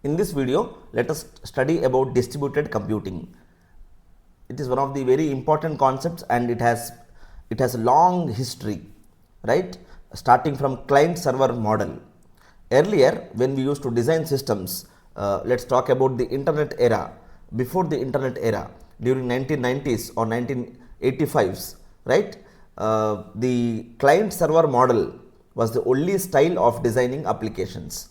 In this video, let us study about distributed computing. It is one of the very important concepts and it has a long history, right? Starting from client server model. Earlier, when we used to design systems, let's talk about the internet era. Before the internet era, during 1990s or 1985s, right? The client server model was the only style of designing applications,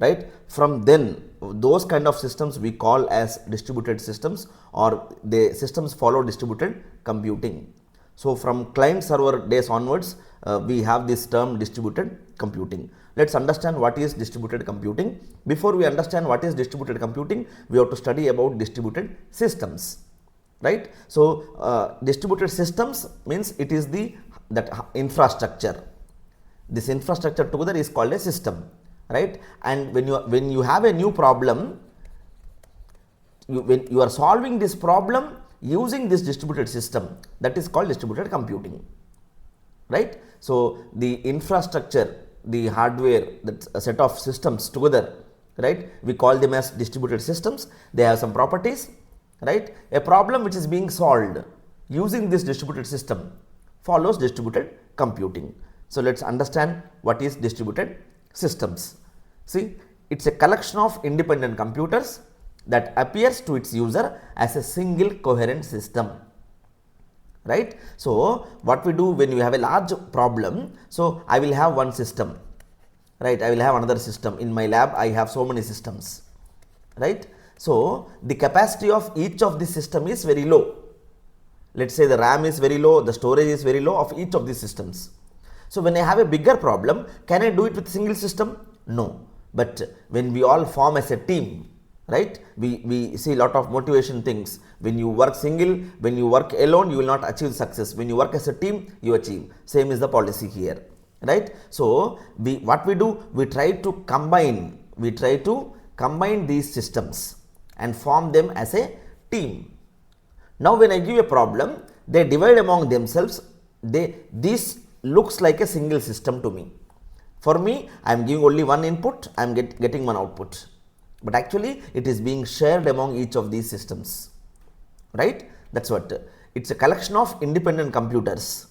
right? From then, those kind of systems we call as distributed systems, or the systems follow distributed computing. So from client server days onwards, we have this term distributed computing. Let's understand what is distributed computing. Before we understand what is distributed computing, we have to study about distributed systems, right? So distributed systems means it is that infrastructure. This infrastructure together is called a system, right? And when you have a new problem, when you are solving this problem using this distributed system, that is called distributed computing, right? So the infrastructure, the hardware, that's a set of systems together, right? We call them as distributed systems. They have some properties, right? A problem which is being solved using this distributed system follows distributed computing. So let's understand what is distributed systems. See, it's a collection of independent computers that appears to its user as a single coherent system, right? So what we do when we have a large problem, so I will have one system, right? I will have another system. In my lab, I have so many systems, right? So the capacity of each of this system is very low. Let's say the RAM is very low, the storage is very low of each of these systems. So when I have a bigger problem, can I do it with a single system? No. But when we all form as a team, right, we see a lot of motivation things. When you work single, when you work alone, you will not achieve success. When you work as a team, you achieve. Same is the policy here, right? So what we do, we try to combine these systems and form them as a team. Now when I give a problem, they divide among themselves. This looks like a single system to me. For me, I am giving only one input, I am getting one output. But actually, it is being shared among each of these systems, right? That's what. It's a collection of independent computers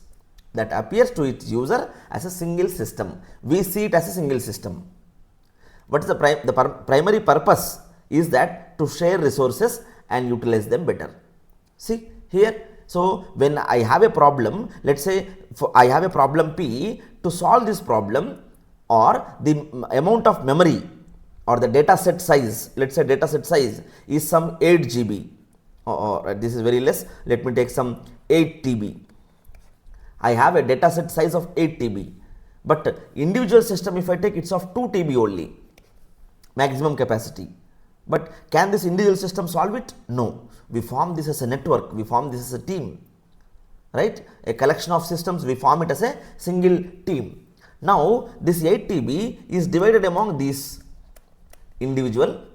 that appears to its user as a single system. We see it as a single system. What is the primary purpose is that to share resources and utilize them better. See here. So when I have a problem, let's say I have a problem P, to solve this problem, or the amount of memory or the data set size, let's say data set size is some 8 GB, or this is very less, let me take some 8 TB. I have a data set size of 8 TB, but individual system if I take, it's of 2 TB only, maximum capacity. But can this individual system solve it? No. We form this as a network, we form this as a team, right? A collection of systems, we form it as a single team. Now this 8 TB is divided among these individual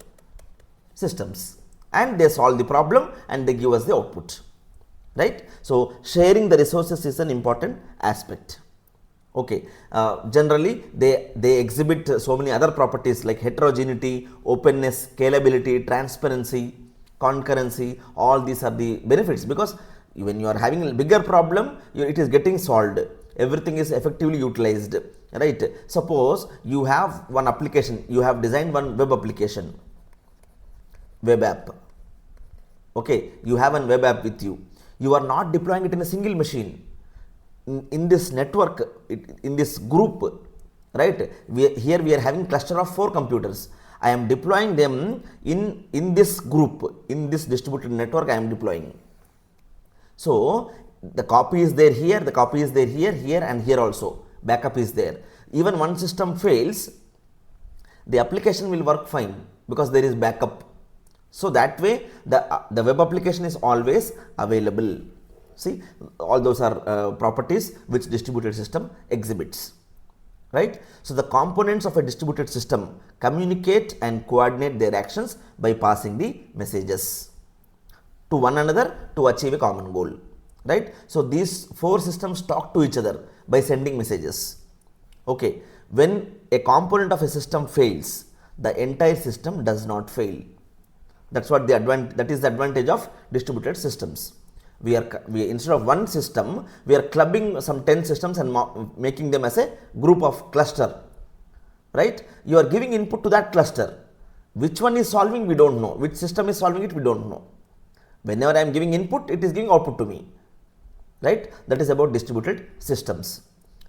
systems and they solve the problem and they give us the output, right? So sharing the resources is an important aspect. Okay, generally they exhibit so many other properties like heterogeneity, openness, scalability, transparency, concurrency. All these are the benefits, because when you are having a bigger problem, it is getting solved, everything is effectively utilized, right? Suppose you have one application, you have designed one web application, web app. Okay, you have one web app with you. You are not deploying it in a single machine. In this network, in this group, right? Here we are having cluster of 4 computers. I am deploying them in this group, in this distributed network I am deploying. So the copy is there here, the copy is there here and here also. Backup is there. Even one system fails, the application will work fine because there is backup. So that way the web application is always available. See, all those are properties which distributed system exhibits, right? So the components of a distributed system communicate and coordinate their actions by passing the messages to one another to achieve a common goal, right? So these 4 systems talk to each other by sending messages. Okay, when a component of a system fails, the entire system does not fail. That's what that is the advantage of distributed systems. We instead of one system, we are clubbing some 10 systems and making them as a group of cluster, right? You are giving input to that cluster. Which one is solving, we don't know. Which system is solving it, we don't know. Whenever I am giving input, it is giving output to me, right? That is about distributed systems.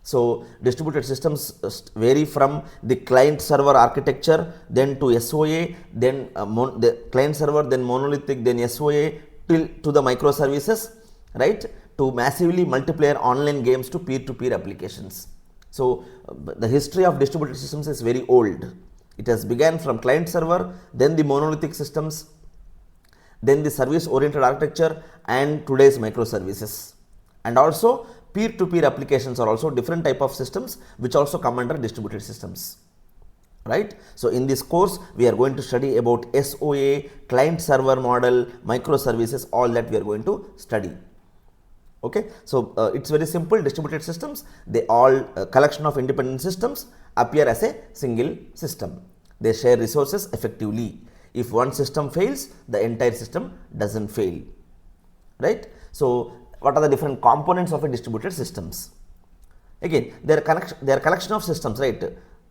So, distributed systems vary from the client server architecture, then to SOA, then the client server, then monolithic, then SOA, till to the microservices, right, to massively multiplayer online games to peer-to-peer applications. So, the history of distributed systems is very old. It has begun from client server, then the monolithic systems, then the service oriented architecture, and today's microservices. And also peer-to-peer applications are also different type of systems which also come under distributed systems, right? So, in this course we are going to study about SOA, client server model, microservices, all that we are going to study. Okay. So, it's very simple. Distributed systems, they all collection of independent systems appear as a single system. They share resources effectively. If one system fails, the entire system doesn't fail, right? So, what are the different components of a distributed systems? Again, they are collection of systems, right?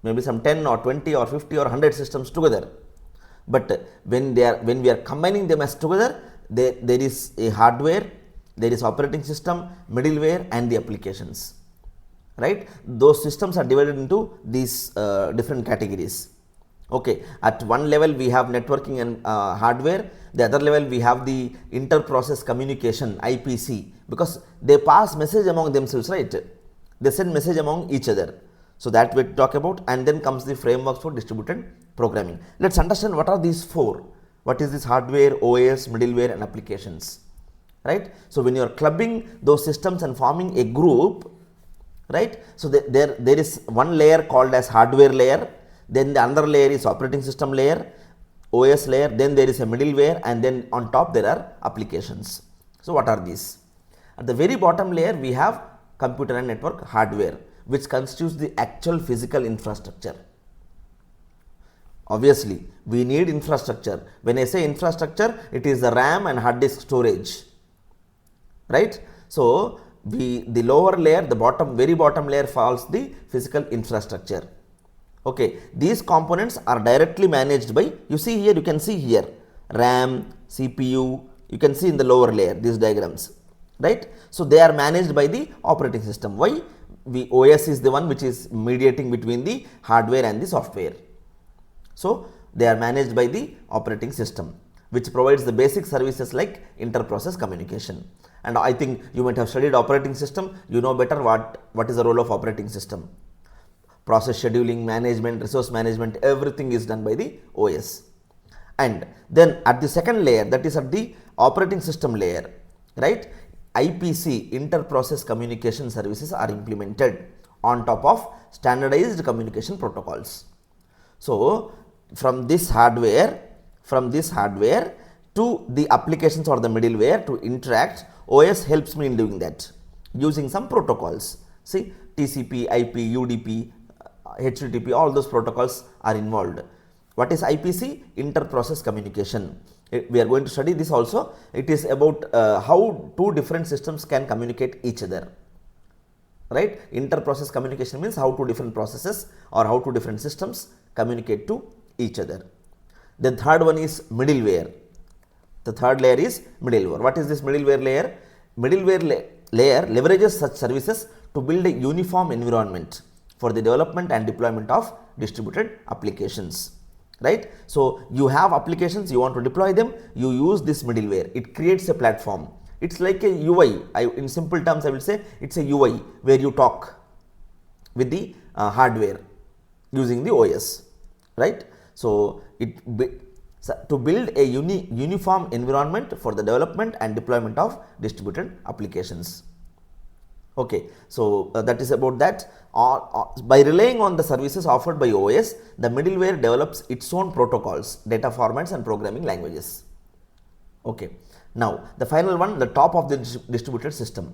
Maybe some 10 or 20 or 50 or 100 systems together. But when we are combining them as together, there is a hardware, there is operating system, middleware, and the applications, right? Those systems are divided into these different categories. Okay, at one level we have networking and hardware, the other level we have the inter-process communication, IPC, because they pass message among themselves, right? They send message among each other. So, that we talk about, and then comes the frameworks for distributed programming. Let us understand what are these four. What is this hardware, OS, middleware, and applications, right? So, when you are clubbing those systems and forming a group, right? So, there is one layer called as hardware layer, then the another layer is operating system layer, OS layer, then there is a middleware, and then on top there are applications. So, what are these? At the very bottom layer we have computer and network hardware, which constitutes the actual physical infrastructure. Obviously, we need infrastructure. When I say infrastructure, it is the RAM and hard disk storage, right? So, the lower layer, the very bottom layer falls the physical infrastructure. Okay, these components are directly managed by, you see here, you can see here RAM, CPU, you can see in the lower layer these diagrams, right? So, they are managed by the operating system. Why? OS is the one which is mediating between the hardware and the software. So, they are managed by the operating system, which provides the basic services like inter-process communication. And I think you might have studied operating system, you know better what is the role of operating system. Process scheduling, management, resource management, everything is done by the OS. And then at the second layer, that is at the operating system layer, right, IPC, inter-process communication services are implemented on top of standardized communication protocols. So, from this hardware to the applications or the middleware to interact, OS helps me in doing that using some protocols. See, TCP, IP, UDP, HTTP, all those protocols are involved. What is IPC? Inter-process communication. We are going to study this also. It is about how two different systems can communicate each other, right? Inter-process communication means how two different processes or how two different systems communicate to each other. The third one is middleware. The third layer is middleware. What is this middleware layer? Middleware layer leverages such services to build a uniform environment for the development and deployment of distributed applications, right? So, you have applications, you want to deploy them, you use this middleware. It creates a platform. It's like a UI. In simple terms, I will say it's a UI where you talk with the hardware using the OS, right? So, to build a uniform environment for the development and deployment of distributed applications. Okay, so that is about that. By relying on the services offered by OS, the middleware develops its own protocols, data formats, and programming languages. Okay, now the final one, the top of the distributed system.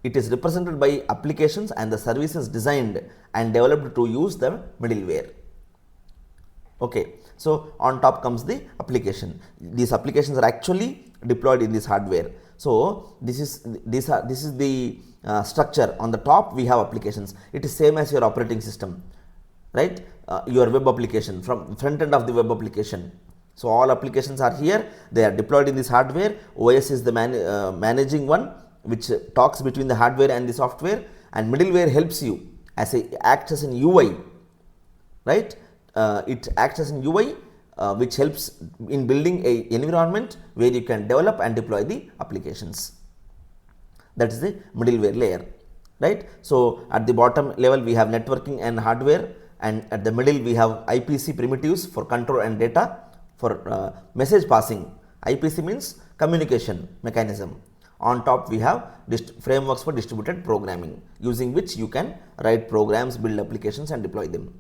It is represented by applications and the services designed and developed to use the middleware. Okay, so on top comes the application. These applications are actually deployed in this hardware. So this is the structure. On the top we have applications. It is same as your operating system, right? Your web application, from front end of the web application. So all applications are here. They are deployed in this hardware. OS is the managing one, which talks between the hardware and the software, and middleware helps you acts as an UI, right? It acts as an UI which helps in building a environment where you can develop and deploy the applications. That is the middleware layer, right? So at the bottom level we have networking and hardware, and at the middle we have IPC primitives for control and data. For message passing, IPC means communication mechanism. On top we have frameworks for distributed programming, using which you can write programs, build applications and deploy them,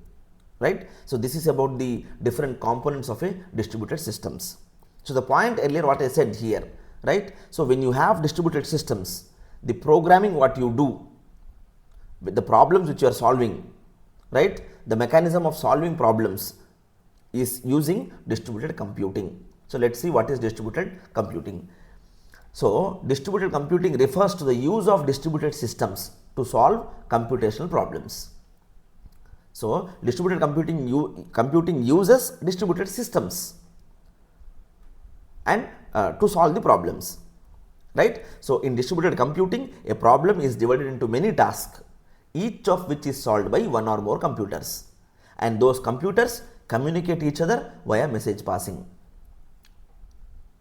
right? So this is about the different components of a distributed systems. So the point earlier what I said here, right? So when you have distributed systems, the programming what you do with the problems which you are solving, right? The mechanism of solving problems is using distributed computing. So let's see what is distributed computing. So distributed computing refers to the use of distributed systems to solve computational problems. So distributed computing uses distributed systems and to solve the problems, right? So in distributed computing, a problem is divided into many tasks, each of which is solved by one or more computers, and those computers communicate each other via message passing,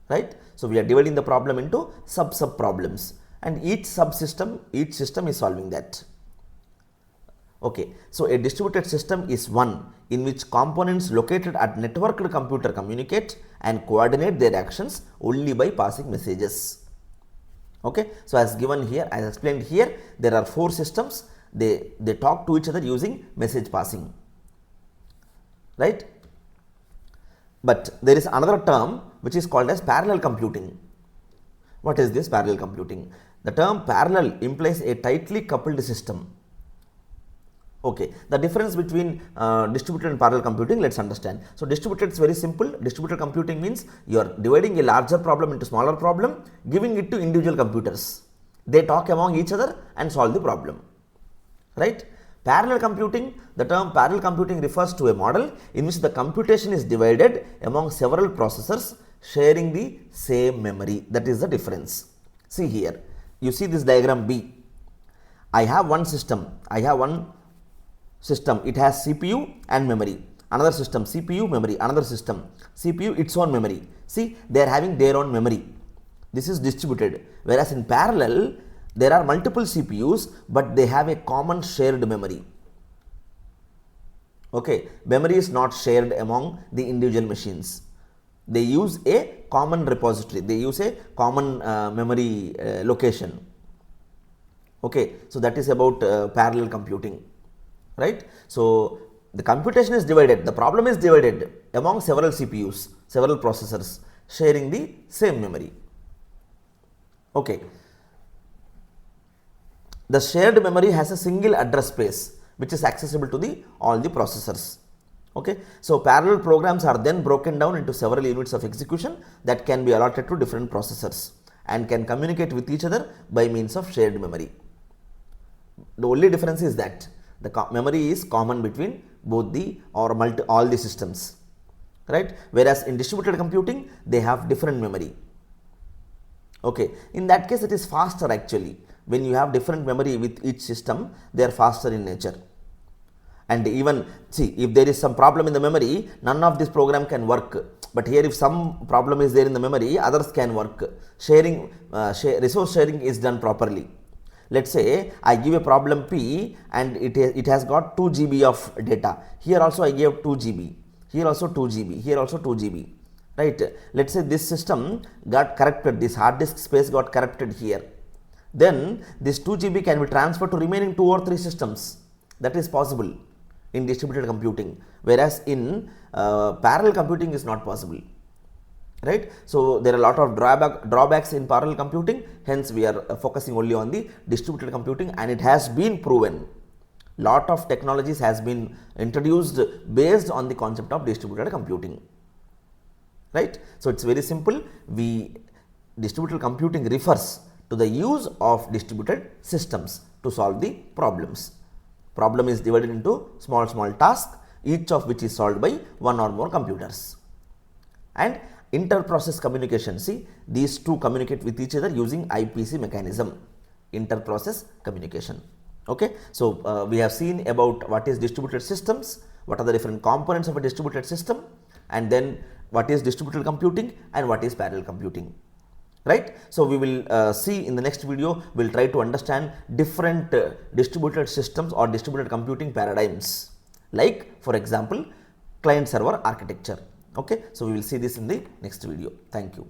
right? So we are dividing the problem into sub problems, and each system is solving that. Okay, so a distributed system is one in which components located at networked computer communicate and coordinate their actions only by passing messages. Okay, so as given here, as explained here, there are 4 systems. They talk to each other using message passing, right? But there is another term which is called as parallel computing. What is this parallel computing? The term parallel implies a tightly coupled system. Okay, the difference between distributed and parallel computing, let's understand. So distributed is very simple. Distributed computing means you are dividing a larger problem into smaller problem, giving it to individual computers. They talk among each other and solve the problem, right? Parallel computing, the term parallel computing refers to a model in which the computation is divided among several processors sharing the same memory. That is the difference. See here, you see this diagram B. I have one system, it has CPU and memory. Another system, CPU, memory. Another system, CPU, its own memory. See, they are having their own memory. This is distributed. Whereas in parallel, there are multiple CPUs, but they have a common shared memory. Okay, memory is not shared among the individual machines. They use a common repository. They use a common memory location. Okay, so that is about parallel computing, right? So the computation is divided, the problem is divided among several CPUs, several processors sharing the same memory. Okay, the shared memory has a single address space which is accessible to all the processors. Okay, so parallel programs are then broken down into several units of execution that can be allotted to different processors and can communicate with each other by means of shared memory. The only difference is that the memory is common between both all the systems, right? Whereas in distributed computing, they have different memory. Okay, in that case it is faster actually. When you have different memory with each system, they are faster in nature. And even see, if there is some problem in the memory, none of this program can work. But here if some problem is there in the memory, others can work. Resource sharing is done properly. Let's say I give a problem P and it has got 2 GB of data. Here also I gave 2 GB. Here also 2 GB. Here also 2 GB. Right? Let's say this system got corrupted. This hard disk space got corrupted here. Then this 2 GB can be transferred to remaining 2 or 3 systems. That is possible in distributed computing, whereas in parallel computing is not possible, right? So there are a lot of drawbacks in parallel computing, hence we are focusing only on the distributed computing, and it has been proven Lot of technologies has been introduced based on the concept of distributed computing, right? So it's very simple. Distributed computing refers to the use of distributed systems to solve the problems. Problem is divided into small tasks, each of which is solved by one or more computers. And inter-process communication, see, these two communicate with each other using IPC mechanism, inter-process communication. Okay, so we have seen about what is distributed systems, what are the different components of a distributed system, and then what is distributed computing and what is parallel computing, right? So we will see in the next video, we will try to understand different distributed systems or distributed computing paradigms, like for example client server architecture. Okay, so we will see this in the next video. Thank you.